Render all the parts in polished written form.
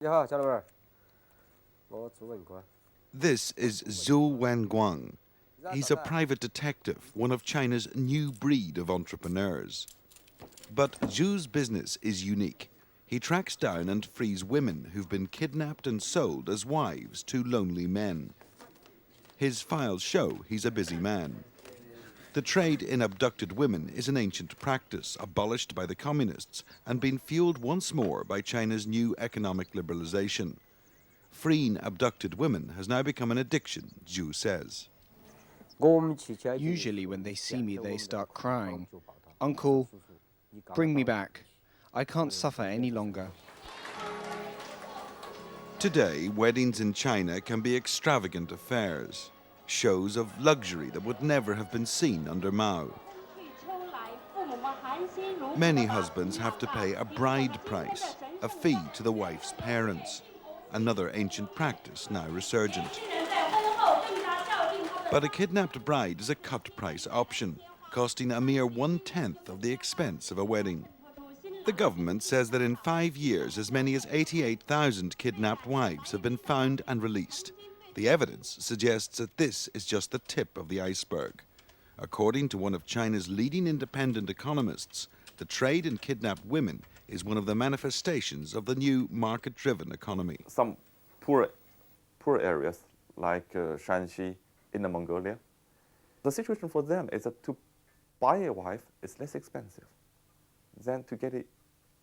This is Zhu Wenguang. He's a private detective, one of China's new breed of entrepreneurs. But Zhu's business is unique. He tracks down and frees women who've been kidnapped and sold as wives to lonely men. His files show he's a busy man. The trade in abducted women is an ancient practice abolished by the communists and been fueled once more by China's new economic liberalisation. Freeing abducted women has now become an addiction, Zhu says. Usually when they see me, they start crying. Uncle, bring me back. I can't suffer any longer. Today, weddings in China can be extravagant affairs, shows of luxury that would never have been seen under Mao. Many husbands have to pay a bride price, a fee to the wife's parents, another ancient practice now resurgent. But a kidnapped bride is a cut-price option, costing a mere 1/10 of the expense of a wedding. The government says that in 5 years, as many as 88,000 kidnapped wives have been found and released. The evidence suggests that this is just the tip of the iceberg. According to one of China's leading independent economists, the trade in kidnapped women is one of the manifestations of the new market-driven economy. Some poor areas like Shanxi, Inner Mongolia, the situation for them is that to buy a wife is less expensive than to get a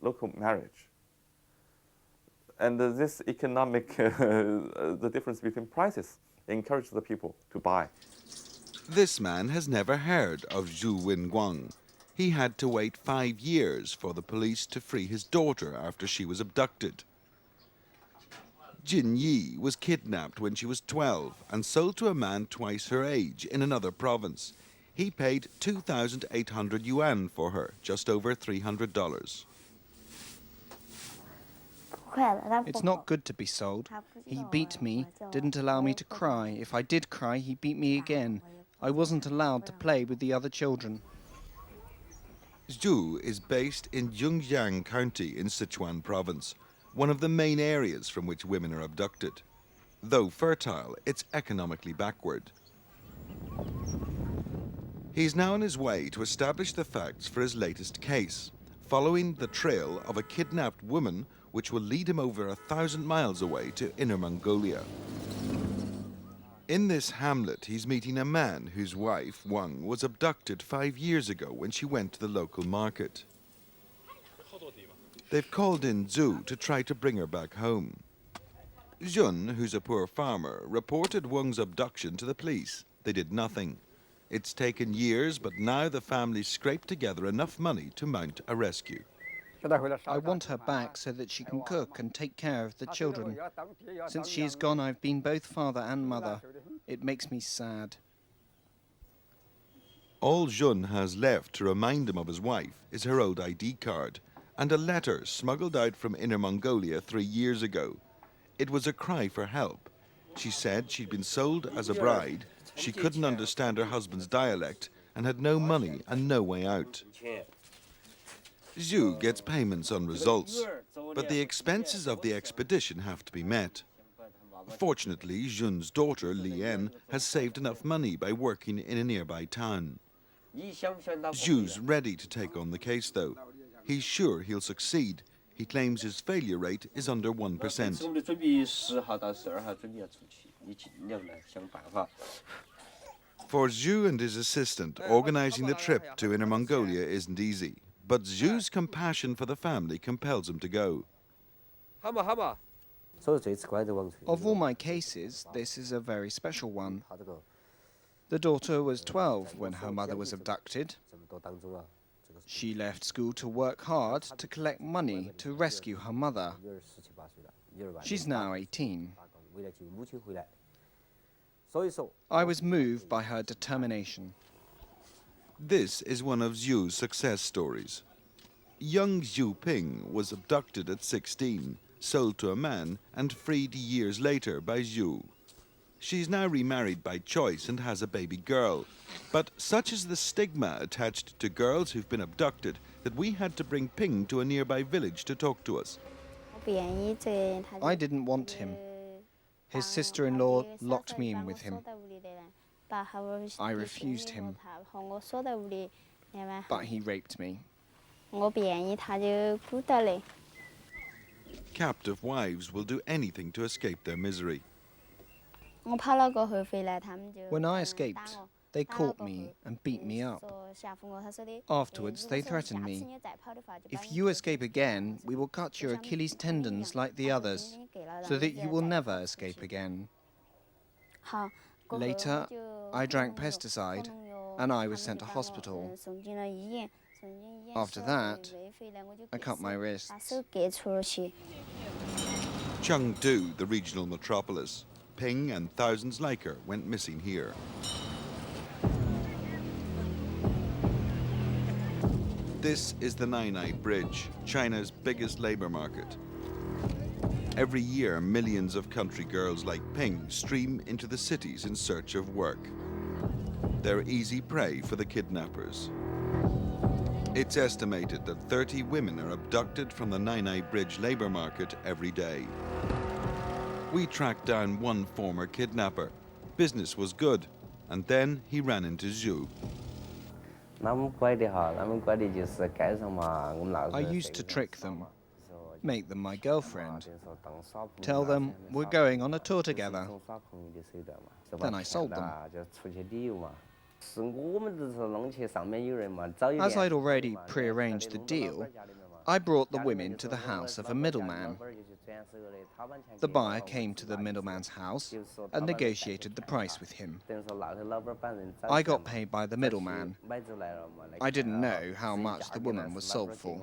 local marriage. And this economic, the difference between prices encourages the people to buy. This man has never heard of Zhu Wenguang. He had to wait 5 years for the police to free his daughter after she was abducted. Jin Yi was kidnapped when she was 12 and sold to a man twice her age in another province. He paid 2,800 yuan for her, just over $300. It's not good to be sold. He beat me, didn't allow me to cry. If I did cry, he beat me again. I wasn't allowed to play with the other children. Zhu is based in Zhongjiang County in Sichuan province, one of the main areas from which women are abducted. Though fertile, it's economically backward. He's now on his way to establish the facts for his latest case, following the trail of a kidnapped woman which will lead him over 1,000 miles away to Inner Mongolia. In this hamlet, he's meeting a man whose wife, Wang, was abducted 5 years ago when she went to the local market. They've called in Zhu to try to bring her back home. Jun, who's a poor farmer, reported Wang's abduction to the police. They did nothing. It's taken years, but now the family scraped together enough money to mount a rescue. I want her back so that she can cook and take care of the children. Since she is gone, I've been both father and mother. It makes me sad. All Jun has left to remind him of his wife is her old ID card and a letter smuggled out from Inner Mongolia 3 years ago. It was a cry for help. She said she'd been sold as a bride, she couldn't understand her husband's dialect, and had no money and no way out. Zhu gets payments on results, but the expenses of the expedition have to be met. Fortunately, Jun's daughter, Lian, has saved enough money by working in a nearby town. Zhu's ready to take on the case, though. He's sure he'll succeed. He claims his failure rate is under 1%. For Zhu and his assistant, organizing the trip to Inner Mongolia isn't easy. But Zhu's compassion for the family compels him to go. Of all my cases, this is a very special one. The daughter was 12 when her mother was abducted. She left school to work hard to collect money to rescue her mother. She's now 18. I was moved by her determination. This is one of Zhu's success stories. Young Zhu Ping was abducted at 16, sold to a man, and freed years later by Zhu. She's now remarried by choice and has a baby girl. But such is the stigma attached to girls who've been abducted that we had to bring Ping to a nearby village to talk to us. I didn't want him. His sister-in-law locked me in with him. I refused him, but he raped me. Captive wives will do anything to escape their misery. When I escaped, they caught me and beat me up. Afterwards, they threatened me. If you escape again, we will cut your Achilles tendons like the others, so that you will never escape again. Later, I drank pesticide, and I was sent to hospital. After that, I cut my wrists. Chengdu, the regional metropolis. Ping and thousands like her went missing here. This is the Nainai Bridge, China's biggest labor market. Every year, millions of country girls like Ping stream into the cities in search of work. They're easy prey for the kidnappers. It's estimated that 30 women are abducted from the Nainai Bridge labor market every day. We tracked down one former kidnapper. Business was good, and then he ran into Zhu. I used to trick them, make them my girlfriend, tell them we're going on a tour together. Then I sold them. As I'd already prearranged the deal, I brought the women to the house of a middleman. The buyer came to the middleman's house and negotiated the price with him. I got paid by the middleman. I didn't know how much the woman was sold for.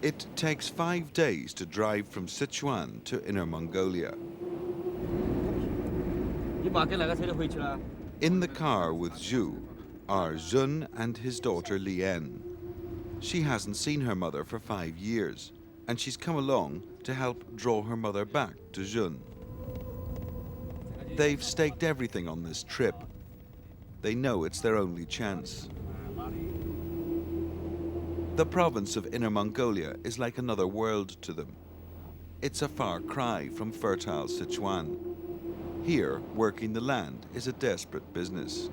It takes 5 days to drive from Sichuan to Inner Mongolia. In the car with Zhu are Zhun and his daughter Lian. She hasn't seen her mother for 5 years, and she's come along to help draw her mother back to Zhun. They've staked everything on this trip. They know it's their only chance. The province of Inner Mongolia is like another world to them. It's a far cry from fertile Sichuan. Here, working the land is a desperate business.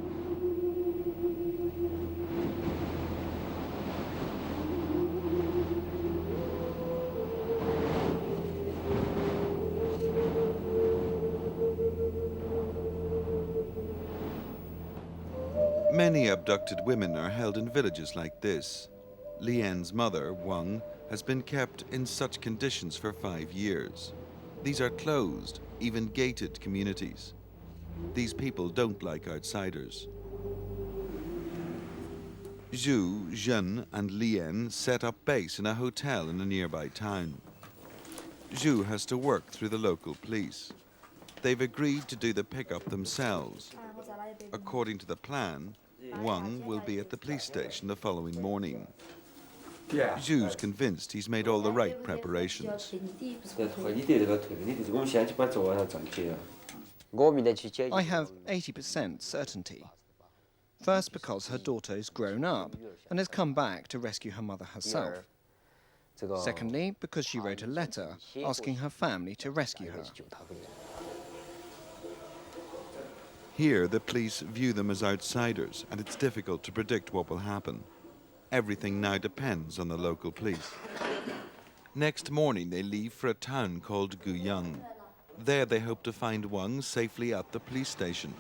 Many abducted women are held in villages like this. Lian's mother, Wang, has been kept in such conditions for 5 years. These are closed, even gated communities. These people don't like outsiders. Zhu, Zhen, and Lian set up base in a hotel in a nearby town. Zhu has to work through the local police. They've agreed to do the pickup themselves. According to the plan, Wang will be at the police station the following morning. Zhu's convinced he's made all the right preparations. I have 80% certainty. First, because her daughter is grown up and has come back to rescue her mother herself. Secondly, because she wrote a letter asking her family to rescue her. Here, the police view them as outsiders, and it's difficult to predict what will happen. Everything now depends on the local police. Next morning, they leave for a town called Guyang. There, they hope to find Wang safely at the police station.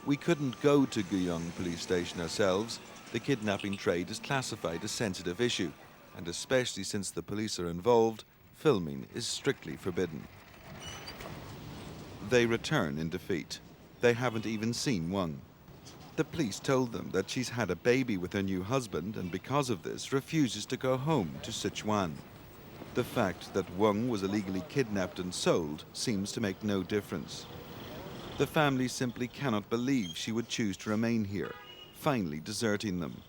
We couldn't go to Guyang police station ourselves. The kidnapping trade is classified a sensitive issue, and especially since the police are involved, filming is strictly forbidden. They return in defeat. They haven't even seen Wang. The police told them that she's had a baby with her new husband and because of this refuses to go home to Sichuan. The fact that Wang was illegally kidnapped and sold seems to make no difference. The family simply cannot believe she would choose to remain here, finally deserting them.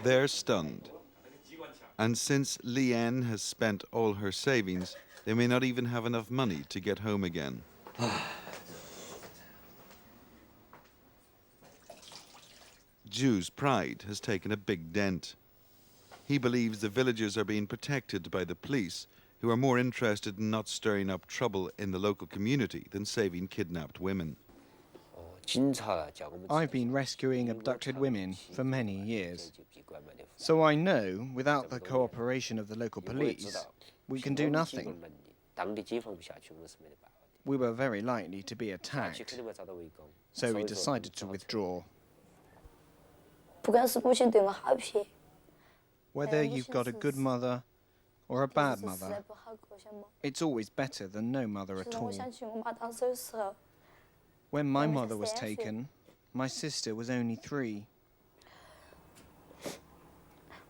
They're stunned. And since Lian has spent all her savings, They may not even have enough money to get home again. Zhu's pride has taken a big dent. He believes the villagers are being protected by the police, who are more interested in not stirring up trouble in the local community than saving kidnapped women. I've been rescuing abducted women for many years. So I know, without the cooperation of the local police, we can do nothing. We were very likely to be attacked, so we decided to withdraw. Whether you've got a good mother or a bad mother, it's always better than no mother at all. When my mother was taken, my sister was only 3.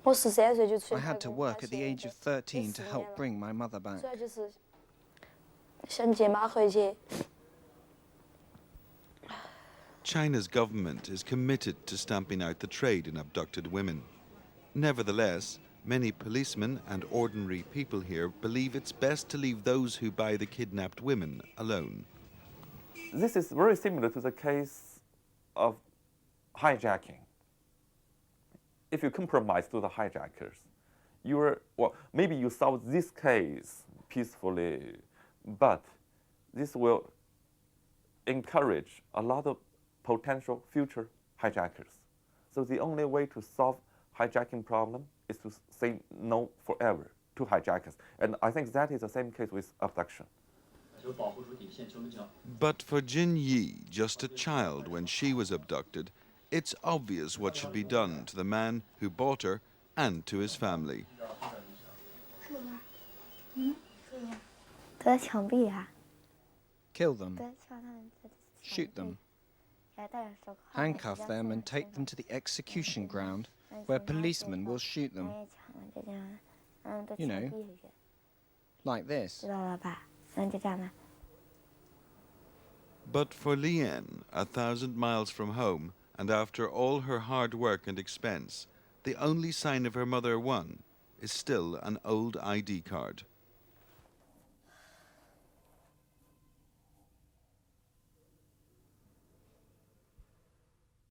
I had to work at the age of 13 to help bring my mother back. China's government is committed to stamping out the trade in abducted women. Nevertheless, many policemen and ordinary people here believe it's best to leave those who buy the kidnapped women alone. This is very similar to the case of hijacking. If you compromise to the hijackers, maybe you solve this case peacefully, but this will encourage a lot of potential future hijackers. So the only way to solve hijacking problem is to say no forever to hijackers. And I think that is the same case with abduction. But for Jin Yi, just a child when she was abducted, it's obvious what should be done to the man who bought her and to his family. Kill them. Shoot them. Handcuff them and take them to the execution ground where policemen will shoot them. You know, like this. But for Lian, 1,000 miles from home, and after all her hard work and expense, the only sign of her mother won is still an old ID card.